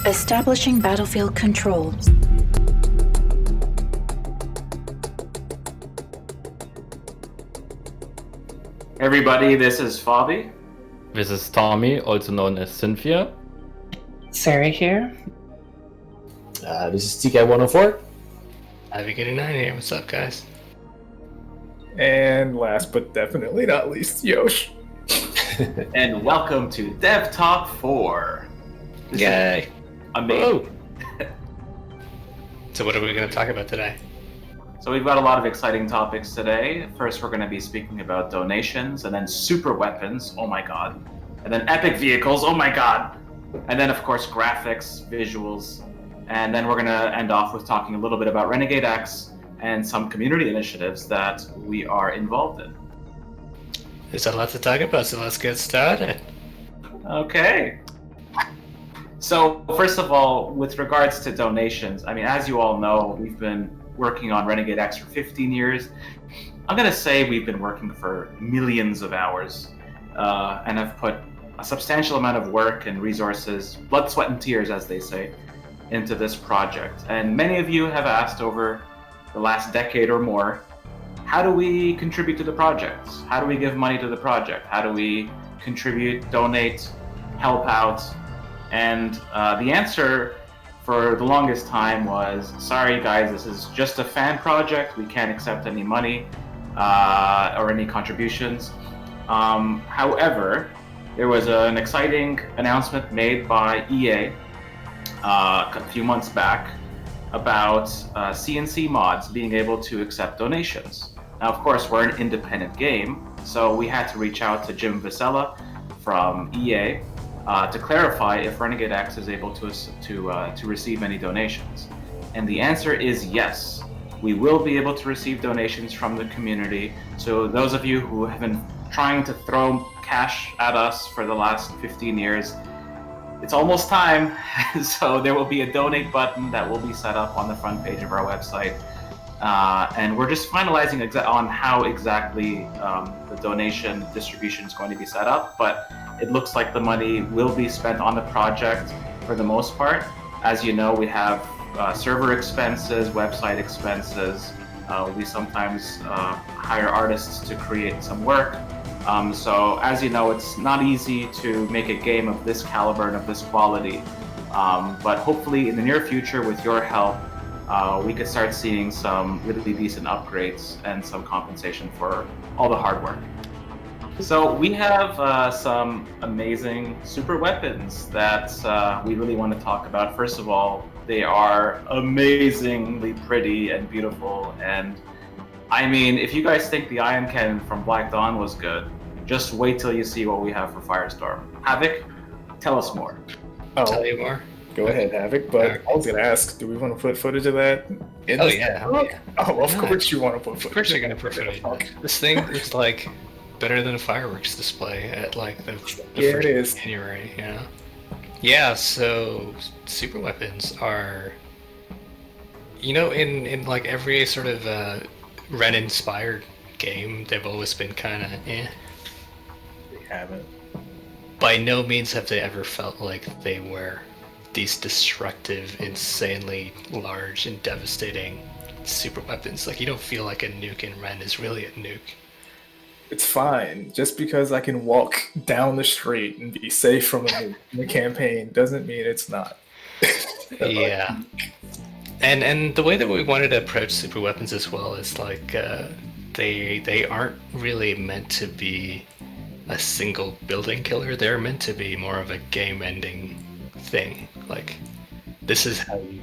Establishing battlefield control. Everybody, this is Fabi. This is Tommy, also known as Cynthia. Sarah here. This is TK104. Ivy89 here. What's up, guys? And last but definitely not least, Yosh. And welcome to DevTalk 4. Yay! Amazing. So what are we going to talk about today? So we've got a lot of exciting topics today. First, we're going to be speaking about donations, and then super weapons, oh my god. And then epic vehicles, oh my god. And then, of course, graphics, visuals. And then we're going to end off with talking a little bit about Renegade X and some community initiatives that we are involved in. There's a lot to talk about, so let's get started. Okay. So, first of all, with regards to donations, I mean, as you all know, we've been working on Renegade X for 15 years. I'm going to say we've been working for millions of hours and have put a substantial amount of work and resources, blood, sweat, and tears, as they say, into this project. And many of you have asked over the last decade or more, how do we contribute to the project? How do we give money to the project? How do we contribute, donate, help out? And the answer for the longest time was, sorry guys, this is just a fan project. We can't accept any money or any contributions. However, there was an exciting announcement made by EA a few months back about CNC mods being able to accept donations. Now, of course, we're an independent game, so we had to reach out to Jim Vasella from EA to clarify if Renegade X is able to receive any donations. And the answer is yes. We will be able to receive donations from the community. So those of you who have been trying to throw cash at us for the last 15 years, it's almost time. So there will be a donate button that will be set up on the front page of our website. And we're just finalizing on how exactly the donation distribution is going to be set up, but it looks like the money will be spent on the project for the most part. As you know, we have server expenses, website expenses. We sometimes hire artists to create some work. So as you know, it's not easy to make a game of this caliber and of this quality. But hopefully in the near future, with your help, we could start seeing some really decent upgrades and some compensation for all the hard work. So we have some amazing super weapons that we really want to talk about. First of all, they are amazingly pretty and beautiful. And I mean, if you guys think the ion cannon from Black Dawn was good, just wait till you see what we have for Firestorm. Havoc, tell us more. Tell you more. Go ahead, Havoc. But I was going to ask, do we want to put footage of that? Yeah. Oh, of course you want to put footage. Of course you're going to put footage. This thing is like better than a fireworks display at like the it 1st is. of January, you know? Yeah, so super weapons are, you know, in like every sort of Ren-inspired game, they've always been kind of eh. They haven't. By no means have they ever felt like they were these destructive, insanely large and devastating super weapons. Like, you don't feel like a nuke in Ren is really a nuke. It's fine. Just because I can walk down the street and be safe from a nuke in the campaign doesn't mean it's not. Yeah. And the way that we wanted to approach super weapons as well is like they aren't really meant to be a single building killer. They're meant to be more of a game-ending thing. Like, this is how you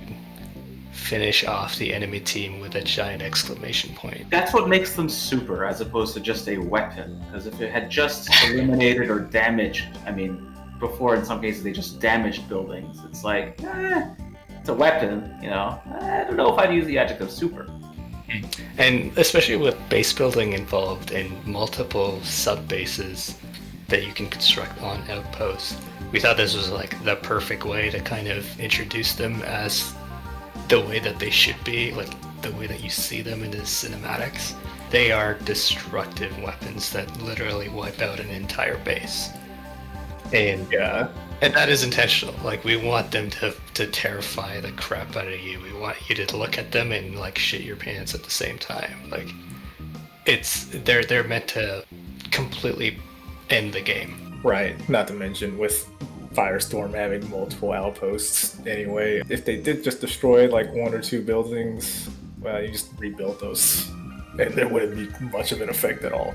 finish off the enemy team with a giant exclamation point. That's what makes them super, as opposed to just a weapon. Because if it had just eliminated or damaged, I mean, before in some cases they just damaged buildings, it's like, it's a weapon, you know? I don't know if I'd use the adjective super. And especially with base building involved in multiple sub-bases that you can construct on outposts, we thought this was like the perfect way to kind of introduce them as the way that they should be, like the way that you see them in the cinematics. They are destructive weapons that literally wipe out an entire base. And Yeah. And that is intentional. Like, we want them to terrify the crap out of you. We want you to look at them and like shit your pants at the same time. Like, they're meant to completely end the game. Right. Not to mention with Firestorm having multiple outposts anyway. If they did just destroy like 1 or 2 buildings, well, you just rebuild those, and there wouldn't be much of an effect at all.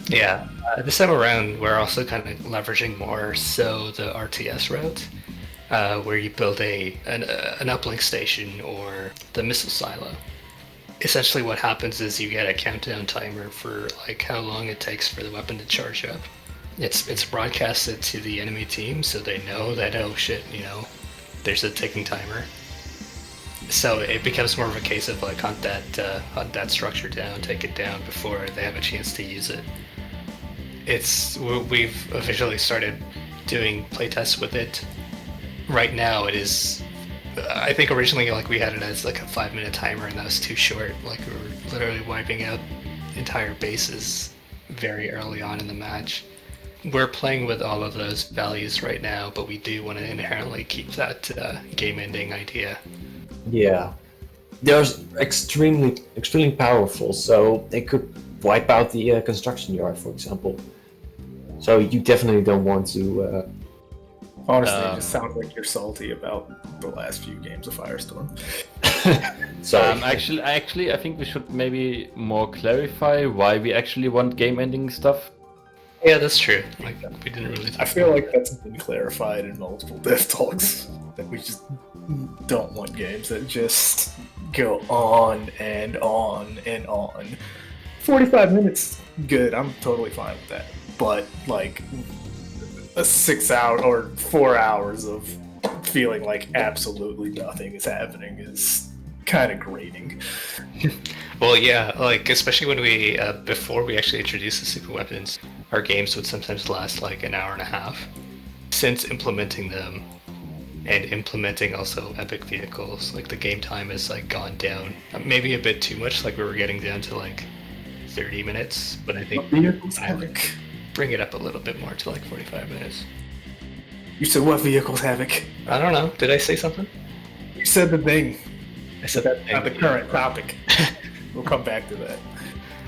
Yeah. This time around, we're also kind of leveraging more so the RTS route, where you build an uplink station or the missile silo. Essentially what happens is you get a countdown timer for like how long it takes for the weapon to charge up. It's broadcasted to the enemy team so they know that, oh shit, there's a ticking timer. So it becomes more of a case of like hunt that structure down, take it down before they have a chance to use it. We've officially started doing playtests with it. Right now it is, I think originally like we had it as like a 5-minute timer and that was too short. Like we were literally wiping out entire bases very early on in the match. We're playing with all of those values right now, but we do want to inherently keep that game-ending idea. Yeah. They're extremely powerful, so they could wipe out the construction yard, for example. So you definitely don't want to... Honestly, it just sounds like you're salty about the last few games of Firestorm. Sorry. Actually, I think we should maybe more clarify why we actually want game-ending stuff. Yeah, that's true. Like, we didn't really talk I feel like that's been clarified in multiple DevTalks, that we just don't want games that just go on and on and on. 45 minutes, good, I'm totally fine with that. But, like, a 6 hour or 4 hours of feeling like absolutely nothing is happening is kind of grating. Well, yeah, like, especially when we, before we actually introduced the super weapons, our games would sometimes last like an hour and a half. Since implementing them, and implementing also epic vehicles, like the game time has like gone down, maybe a bit too much, like we were getting down to like 30 minutes, but I think Vehicles I would Havoc. bring it up a little bit more to like 45 minutes. You said what Vehicles Havoc? I don't know, did I say something? You said the thing. I said That's not the current topic. We'll come back to that.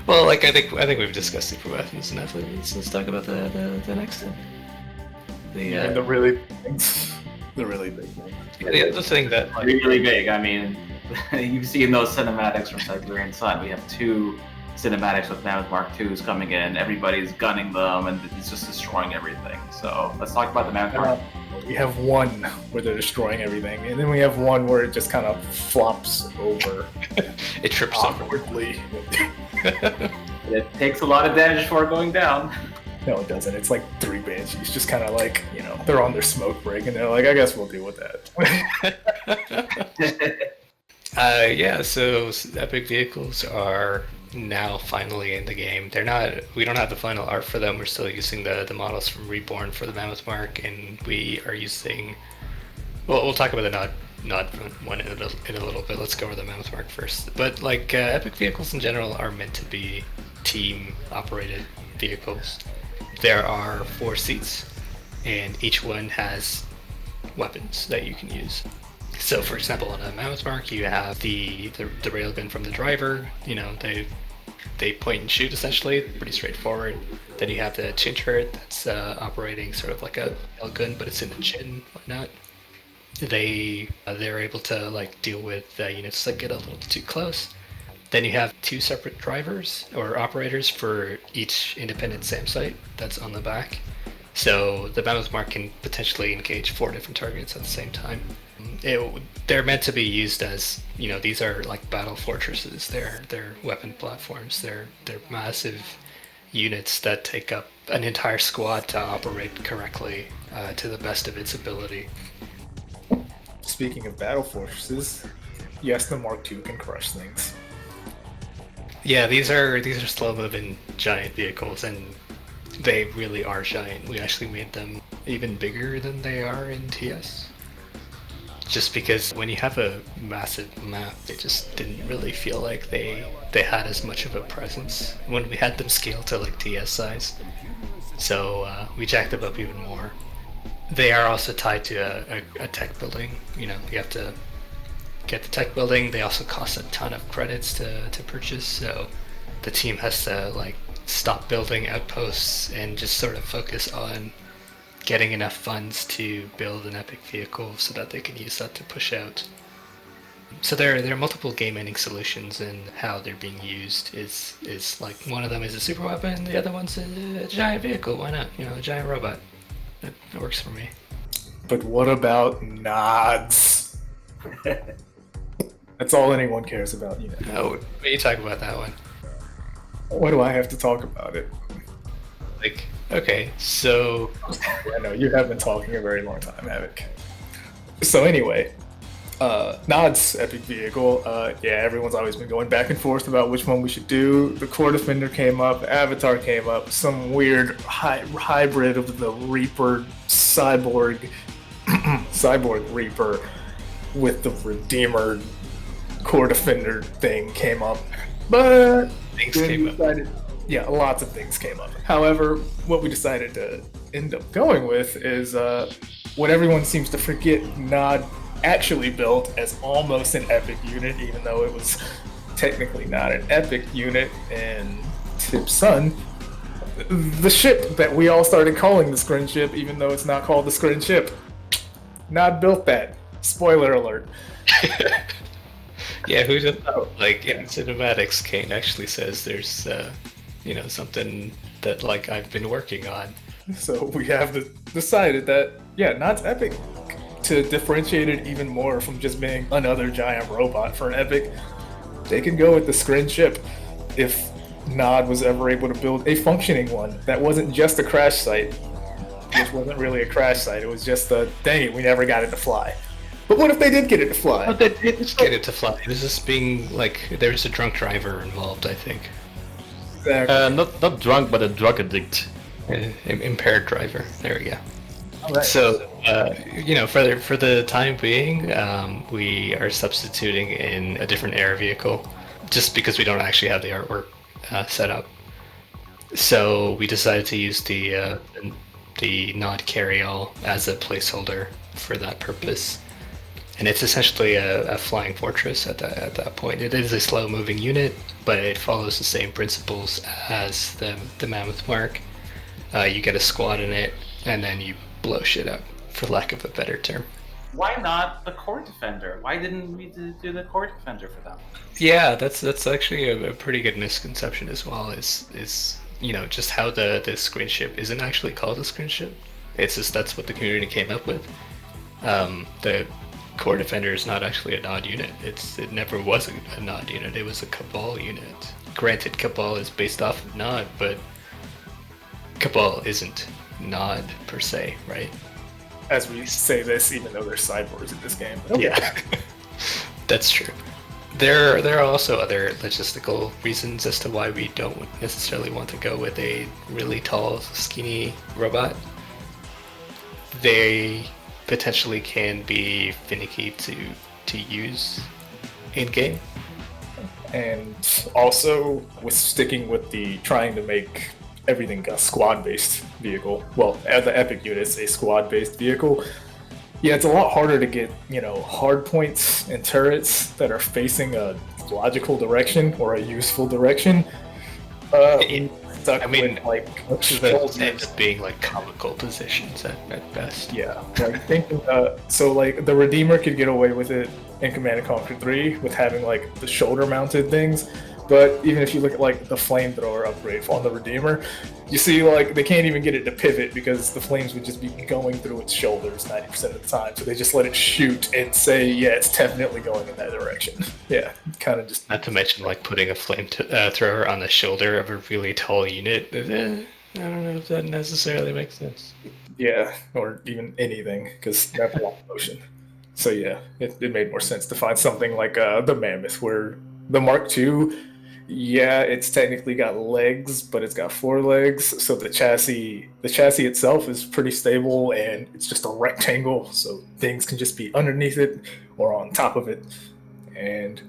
Well, like I think we've discussed super weapons enough. Let's talk about the next one. And the really big things. The really big things. The other thing that like, Really big. I mean, you've seen those cinematics from Siberian Sun. We have 2 cinematics with Mammoth Mark IIs coming in. Everybody's gunning them, and it's just destroying everything. So let's talk about the Mammoth Mark. We have one where they're destroying everything, and then we have one where it just kind of flops over it trips over. awkwardly. It takes a lot of damage before going down. No, it doesn't. It's like 3 Banshees, just kind of like, they're on their smoke break, and they're like, I guess we'll deal with that. Yeah, so epic vehicles are now finally in the game. They're not. We don't have the final art for them. We're still using the models from Reborn for the Mammoth Mark, and we are using. Well, we'll talk about the not one in a little bit. Let's go over the Mammoth Mark first. But like epic vehicles in general are meant to be team operated vehicles. There are 4 seats, and each one has weapons that you can use. So, for example, on a Mammoth Mark, you have the railgun from the driver. They point and shoot essentially, pretty straightforward. Then you have the chin turret that's operating sort of like a gun, but it's in the chin, whatnot. They're able to like deal with units that get a little too close. Then you have 2 separate drivers or operators for each independent SAM site that's on the back. So the Mammoth Mark can potentially engage 4 different targets at the same time. They're meant to be used as, these are like battle fortresses. They're weapon platforms. They're massive units that take up an entire squad to operate correctly to the best of its ability. Speaking of battle fortresses, yes, the Mark II can crush things. Yeah, these are slow-moving giant vehicles, and they really are giant. We actually made them even bigger than they are in TS. Just because when you have a massive map, they just didn't really feel like they had as much of a presence when we had them scaled to like TS size. So we jacked them up even more. they are also tied to a tech building. You know, you have to get the tech building. They also cost a ton of credits to purchase, so the team has to like stop building outposts and just sort of focus on getting enough funds to build an epic vehicle so that they can use that to push out. So there are multiple game ending solutions, and how they're being used is like one of them is a super weapon, the other one's a giant vehicle. Why not? You know, a giant robot. That works for me. But what about nods? That's all anyone cares about, you know. Oh, what do you talk about that one? Why do I have to talk about it? Like, okay, so I know you have been talking a very long time, Havoc. So anyway, Nod's epic vehicle. Yeah, everyone's always been going back and forth about which one we should do. The Core Defender came up, Avatar came up, some weird hybrid of the Reaper cyborg Reaper with the Redeemer Core Defender thing came up. But things then came we up. decided, yeah, lots of things came up. However, what we decided to end up going with is what everyone seems to forget Nod actually built as almost an epic unit, even though it was technically not an epic unit in Tip's Son. The ship that we all started calling the Scrin ship, even though it's not called the Scrin ship. Nod built that. Spoiler alert. Yeah, who doesn't know? Like in cinematics, Kane actually says there's, you know, something that like I've been working on. So we have decided that, yeah, Nod's epic. To differentiate it even more from just being another giant robot for an epic, they can go with the Scrin ship if Nod was ever able to build a functioning one that wasn't just a crash site, which wasn't really a crash site, it was just a, dang it, we never got it to fly. But what if they did get it to fly? But they didn't get it to fly. It was just being like, there's a drunk driver involved, I think. Exactly. Not drunk, but a drug addict. Impaired driver. There we go. Alright. So, you know, for the time being, we are substituting in a different air vehicle, just because we don't actually have the artwork set up. So we decided to use the Nod carry-all as a placeholder for that purpose. And it's essentially a flying fortress at that point. It is a slow-moving unit, but it follows the same principles as the Mammoth Mark. You get a squad in it, and then you blow shit up, for lack of a better term. Why not the Core Defender? Why didn't we do the Core Defender for them? Yeah, that's actually a pretty good misconception as well. Is you know, just how the Scrin ship isn't actually called a Scrin ship. It's just that's what the community came up with. The Core Defender is not actually a Nod unit. It never was a Nod unit. It was a Cabal unit. Granted, Cabal is based off of Nod, but Cabal isn't Nod per se, right? As we say this, even though there's cyborgs in this game. Okay. Yeah, that's true. There are also other logistical reasons as to why we don't necessarily want to go with a really tall, skinny robot. They potentially can be finicky to use in game. And also, with sticking with the trying to make everything a squad-based vehicle. Well, the Epic unit's a squad-based vehicle. Yeah, it's a lot harder to get, you know, hard points and turrets that are facing a logical direction or a useful direction. Stuck I mean, with, like, those shoulders. end up being like comical positions at best. Yeah, like thinking, so like the Redeemer could get away with it in Command & Conquer 3 with having like the shoulder-mounted things, but even if you look at like the flamethrower upgrade on the Redeemer, you see like they can't even get it to pivot because the flames would just be going through its shoulders 90% of the time, so they just let it shoot and say, yeah, it's definitely going in that direction. Yeah, kind of just... Not to mention like putting a thrower on the shoulder of a really tall unit. I don't know if that necessarily makes sense. Yeah, or even anything, because that's a lot of motion. So yeah, it made more sense to find something like the Mammoth, where the Mark II, yeah, it's technically got legs, but it's got 4 legs, so the chassis itself is pretty stable, and it's just a rectangle, so things can just be underneath it or on top of it, and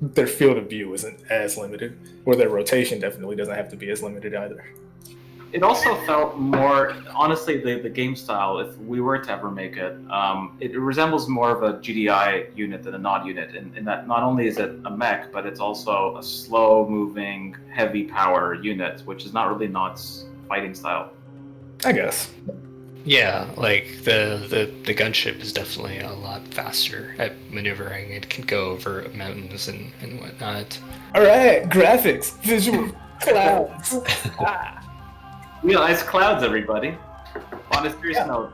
their field of view isn't as limited, or their rotation definitely doesn't have to be as limited either. it also felt more, honestly, the game style, if we were to ever make it, it resembles more of a GDI unit than a Nod unit, in that not only is it a mech, but it's also a slow-moving, heavy power unit, which is not really Nod's fighting style. I guess. Yeah, like the gunship is definitely a lot faster at maneuvering. It can go over mountains and whatnot. All right, graphics, visual, clouds. Realize clouds, everybody. On a serious note,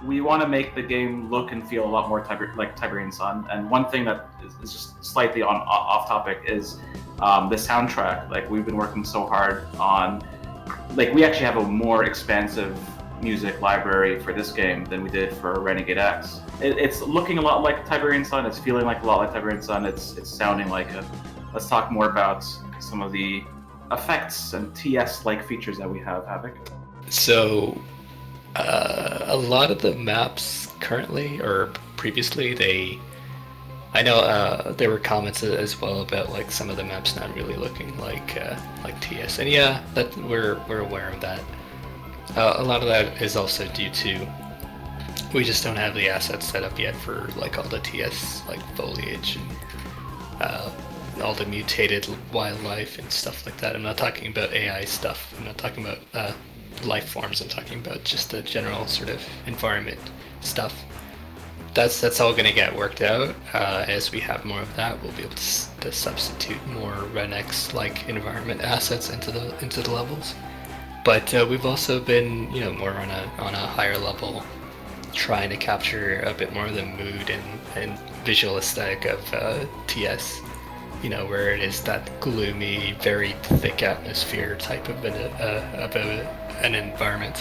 we want to make the game look and feel a lot more like Tiberian Sun. And one thing that is just slightly off topic is the soundtrack. Like, we've been working so hard on, like, we actually have a more expansive music library for this game than we did for Renegade X. It's looking a lot like Tiberian Sun. It's feeling like a lot like Tiberian Sun. It's sounding like it. Let's talk more about some of the effects and TS-like features that we have, Havoc. So, a lot of the maps currently, or previously, I know there were comments as well about like some of the maps not really looking like TS, and yeah, that we're aware of that. A lot of that is also due to we just don't have the assets set up yet for like all the TS like foliage and all the mutated wildlife and stuff like that. I'm not talking about AI stuff. I'm not talking about life forms. I'm talking about just the general sort of environment stuff. That's all going to get worked out. As we have more of that, we'll be able to substitute more Renex like environment assets into the levels. But we've also been, more on a higher level, trying to capture a bit more of the mood and visual aesthetic of TS. Where it is that gloomy, very thick atmosphere type of an environment.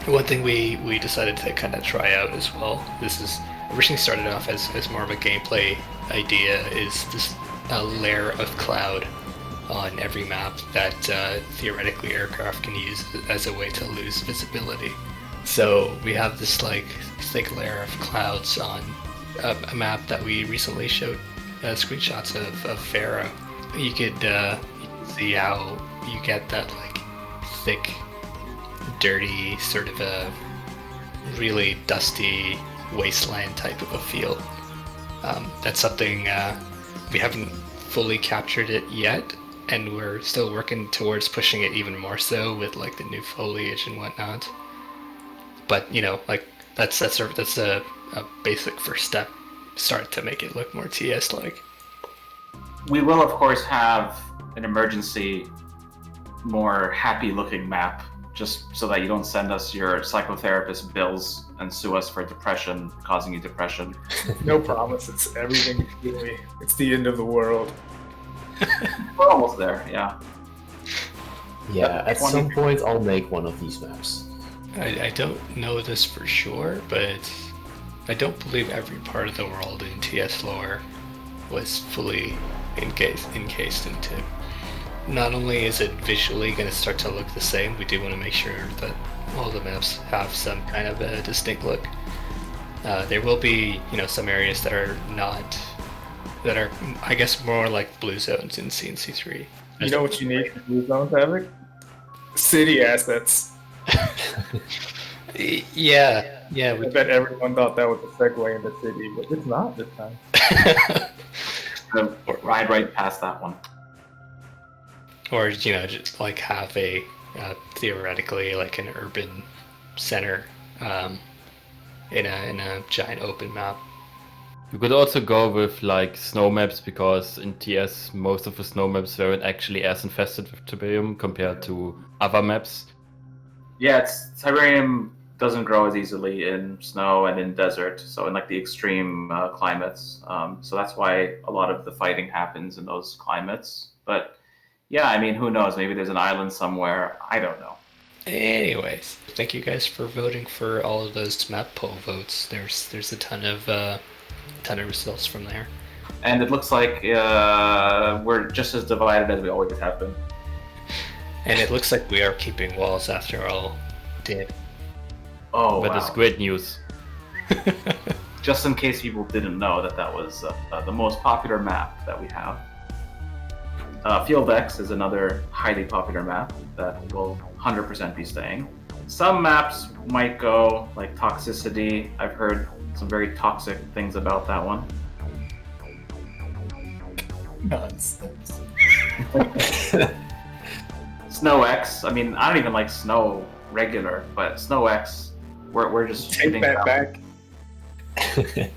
One thing we decided to kind of try out as well. This is originally started off as more of a gameplay idea. Is this a layer of cloud on every map that theoretically aircraft can use as a way to lose visibility. So we have this like thick layer of clouds on a map that we recently showed screenshots of Pharaoh. You could see how you get that like thick, dirty, sort of a really dusty wasteland type of a feel. That's something we haven't fully captured it yet, and we're still working towards pushing it even more so with like the new foliage and whatnot. But like that's a basic first step. Start to make it look more TS-like. We will, of course, have an emergency, more happy-looking map, just so that you don't send us your psychotherapist bills and sue us for depression, causing you depression. No promise. It's everything you give me. It's the end of the world. We're almost there, yeah. Yeah, at some point I'll make one of these maps. I don't know this for sure, but I don't believe every part of the world in TS lore was fully encased into. Not only is it visually going to start to look the same, we do want to make sure that all the maps have some kind of a distinct look. There will be, some areas that are I guess more like blue zones in CNC3. You know what you need for blue zones, Havoc? City assets. Yeah. I bet everyone thought that was a segue into city, but it's not this time. Ride right past that one. Or just like have a theoretically like an urban center in a giant open map. You could also go with like snow maps, because in TS most of the snow maps weren't actually as infested with Tiberium compared to other maps. Yeah, Tiberium doesn't grow as easily in snow and in desert, so in like the extreme climates. So that's why a lot of the fighting happens in those climates. But yeah, I mean, who knows? Maybe there's an island somewhere. I don't know. Anyways, thank you guys for voting for all of those map poll votes. There's a ton of results from there. And it looks like we're just as divided as we always have been. And it looks like we are keeping walls after all. Damn. Oh, But it's great news. Just in case people didn't know that was the most popular map that we have. Field X is another highly popular map that will 100% be staying. Some maps might go, like Toxicity. I've heard some very toxic things about that one. Nonsense. Snow X. I mean, I don't even like Snow regular, but Snow X, we're just Take shooting that down. back.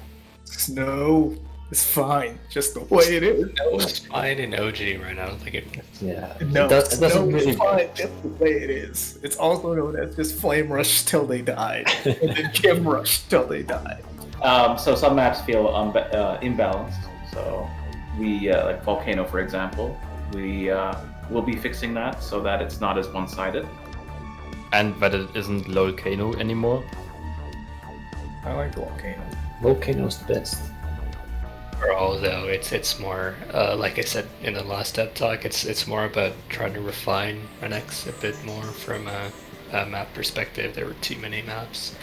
Snow is fine, just the way it is. No, it's fine in OG right now. I don't think it. Yeah. No, it doesn't Snow really. is fine just the way it is. It's also known as just Flame Rush till they died, and then Kim Rush till they died. So some maps feel imbalanced. So we, like Volcano, for example, we will be fixing that so that it's not as one-sided. And that it isn't Lolcano anymore. I like the Volcano. Volcano's the best. Overall, though, it's more like I said in the last DevTalk. It's more about trying to refine Renex a bit more from a map perspective. There were too many maps.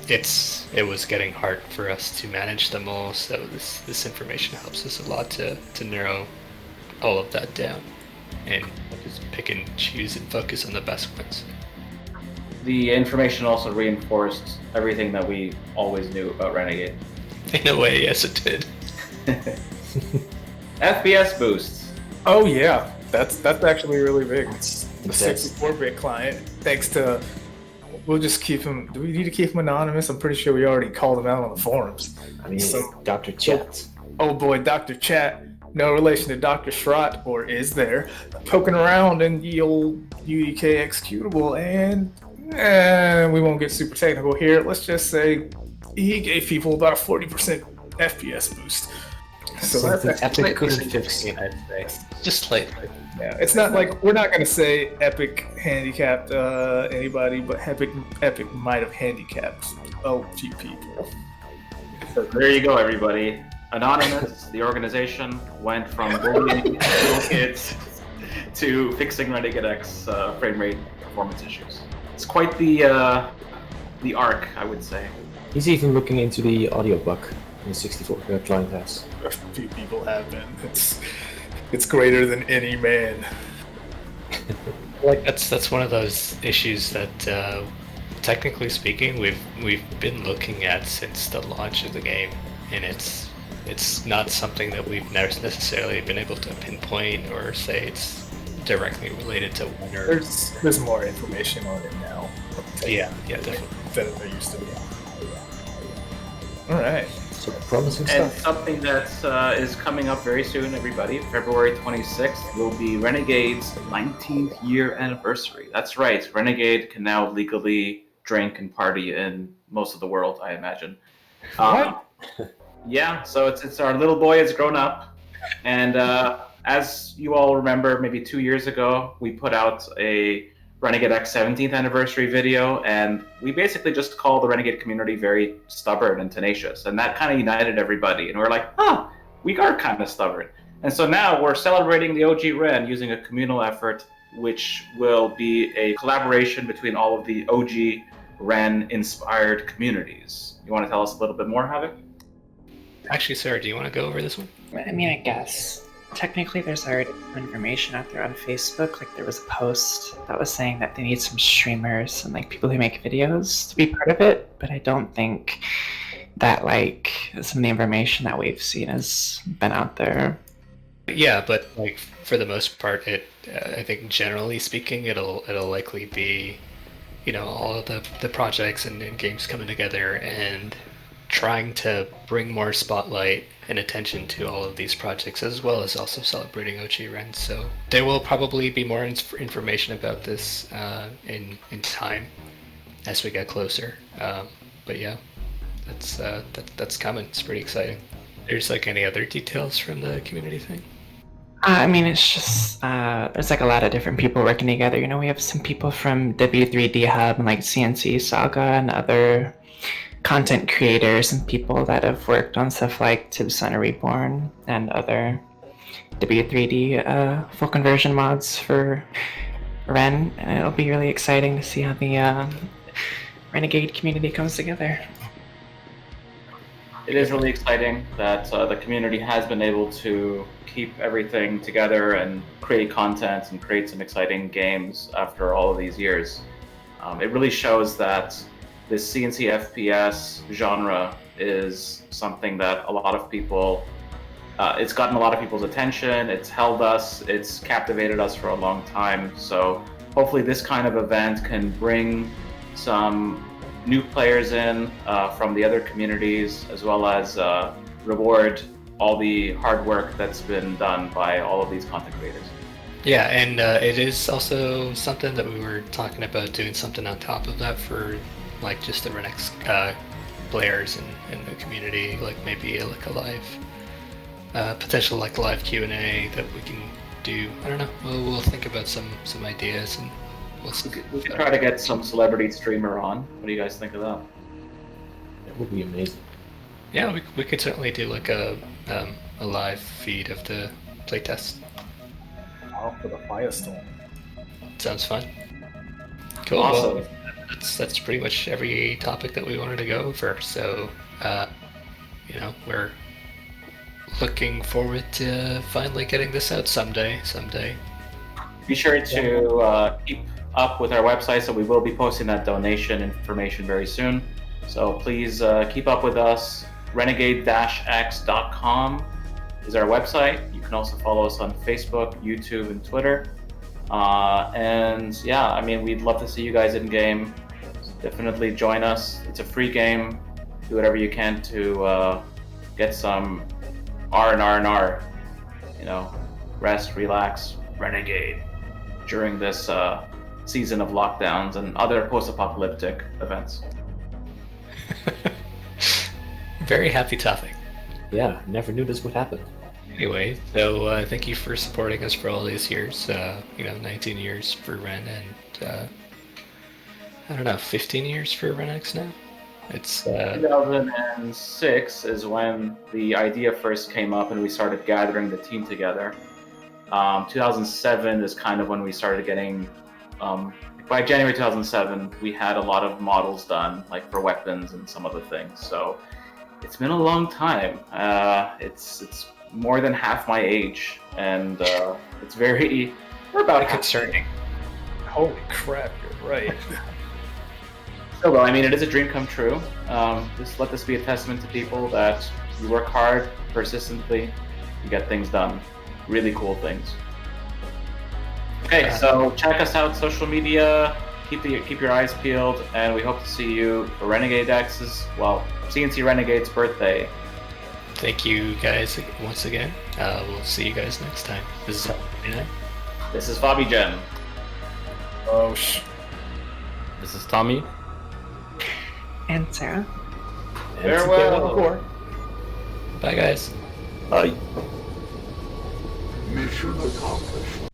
It was getting hard for us to manage them all. So this information helps us a lot to narrow all of that down and just pick and choose and focus on the best ones. The information also reinforced everything that we always knew about Renegade. In a way, yes, it did. FPS boosts. Oh yeah, that's actually really big. It's The the best. 64-bit client, thanks to. We'll just keep him. Do we need to keep him anonymous? I'm pretty sure we already called him out on the forums. I mean, So- Dr. Chat. Oh boy, Dr. Chat, no relation to Dr. Schrott, or is there, poking around in the old UDK executable, and we won't get super technical here. Let's just say he gave people about 40% FPS boost. So Something that's Epic couldn't fix. I'd say just slightly. yeah, it's not like we're not gonna say Epic handicapped anybody, but Epic might have handicapped a few people. So there you go, everybody. Anonymous, the organization, went from bullying little kids to fixing Renegade X frame rate performance issues. It's quite the arc, I would say. He's even looking into the audio bug in the 64 client has. A few people have been. It's greater than any man. Like that's one of those issues that, technically speaking, we've been looking at since the launch of the game, and it's not something that we've never necessarily been able to pinpoint or say it's directly related to one or. There's more information on it now. Yeah, definitely. Than there used to be. All right. So promising And stuff. something that is coming up very soon, everybody, February 26th, will be Renegade's 19th year anniversary. That's right, Renegade can now legally drink and party in most of the world, I imagine. Yeah, so it's our little boy has grown up. And as you all remember, maybe 2 years ago, we put out a Renegade X 17th anniversary video, and we basically just called the Renegade community very stubborn and tenacious, and that kind of united everybody. And we're like, we are kind of stubborn. And so now we're celebrating the OG Ren using a communal effort, which will be a collaboration between all of the OG Ren-inspired communities. You want to tell us a little bit more, Havoc? Actually, Sarah, do you want to go over this one? I mean, I guess. Technically, there's already information out there on Facebook. Like, there was a post that was saying that they need some streamers and, like, people who make videos to be part of it. But I don't think that, like, some of the information that we've seen has been out there. Yeah, but like for the most part, I think generally speaking, it'll likely be, all of the projects and games coming together and trying to bring more spotlight and attention to all of these projects, as well as also celebrating OG Ren. So there will probably be more information about this in time as we get closer. But yeah, that's coming. It's pretty exciting. There's like any other details from the community thing? I mean, it's just, there's like a lot of different people working together. We have some people from W3D Hub and like CNC Saga and other content creators and people that have worked on stuff like Tib's Son Reborn and other W3D full conversion mods for Ren. And it'll be really exciting to see how the Renegade community comes together. It is really exciting that the community has been able to keep everything together and create content and create some exciting games after all of these years. It really shows that this CNC FPS genre is something that a lot of people, it's gotten a lot of people's attention, it's held us, it's captivated us for a long time. So hopefully this kind of event can bring some new players in from the other communities, as well as reward all the hard work that's been done by all of these content creators. Yeah, and it is also something that we were talking about doing something on top of that for like just the Renegade players in the community, like maybe like a live potential like live Q&A that we can do. I don't know. We'll think about some ideas and we'll see. We could try to get some celebrity streamer on. What do you guys think of that? That would be amazing. Yeah, we could certainly do like a live feed of the playtest. Off with a firestorm. Sounds fun. Cool. Awesome. Well, that's pretty much every topic that we wanted to go over. So, we're looking forward to finally getting this out someday. Be sure to keep up with our website, so we will be posting that donation information very soon. So please keep up with us. Renegade-x.com is our website. You can also follow us on Facebook, YouTube, and Twitter. And yeah, I mean, we'd love to see you guys in game. Definitely join us. It's a free game. Do whatever you can to get some R&R. You know, rest, relax, Renegade during this season of lockdowns and other post-apocalyptic events. Very happy topic. Yeah, never knew this would happen. Anyway, so thank you for supporting us for all these years. 19 years for Ren and I don't know, 15 years for RenX now. It's 2006 is when the idea first came up and we started gathering the team together. 2007 is kind of when we started getting. By January 2007, we had a lot of models done, like for weapons and some other things. So it's been a long time. It's more than half my age, and it's we're about concerning. Holy crap, you're right. So well, I mean, it is a dream come true. Just let this be a testament to people that you work hard, persistently, you get things done. Really cool things. Okay, so check us out, social media, keep your eyes peeled, and we hope to see you for Renegade X's, CNC Renegade's birthday. Thank you guys once again. We'll see you guys next time. This is This is Bobby Jen. Oh, This is Tommy. And Sarah. Farewell. Bye guys. Bye. Mission accomplished.